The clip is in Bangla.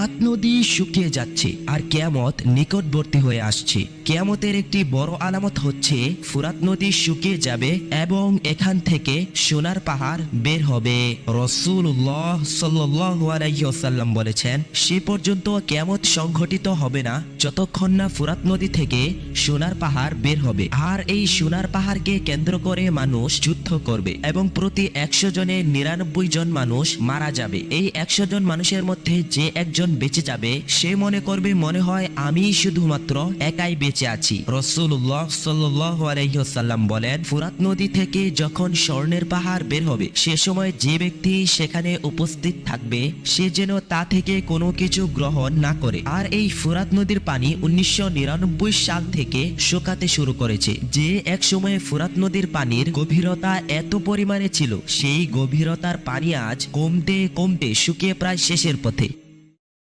ফুরাত নদী শুকিয়ে যাচ্ছে আর কিয়ামত নিকটবর্তী হয়ে আসছে। কিয়ামতের একটি বড় আলামত হচ্ছে ফুরাত নদী শুকিয়ে যাবে এবং এখান থেকে সোনার পাহাড় বের হবে। রাসূলুল্লাহ সাল্লাল্লাহু আলাইহি ওয়াসাল্লাম বলেছেন, সে পর্যন্ত কিয়ামত সংঘটিত হবে না যতক্ষণ না ফুরাত নদী থেকে সোনার পাহাড় বের হবে। আর এই সোনার পাহাড়কে কেন্দ্র করে মানুষ যুদ্ধ করবে এবং প্রতি 100 জনে 99 জন মানুষ মারা যাবে। এই 100 জন মানুষের মধ্যে যে একজন বেঁচে যাবে সে মনে করবে মনে হয় আমি শুধুমাত্র একাই বেঁচে আছি। রাসূলুল্লাহ সাল্লাল্লাহু আলাইহি ওয়াসাল্লাম বলেন, ফুরাত নদী থেকে যখন স্বর্ণের পাহাড় বের হবে সে সময় যে ব্যক্তি সেখানে উপস্থিত থাকবে সে যেন তা থেকে কোনো কিছু গ্রহণ না করে। আর এই ফুরাত নদীর পানি 1999 সাল থেকে শুকাতে শুরু করেছে। যে এক সময়ে ফুরাত নদীর পানির গভীরতা এত পরিমাণে ছিল সেই গভীরতার পানি আজ কমতে কমতে শুকিয়ে প্রায় শেষের পথে।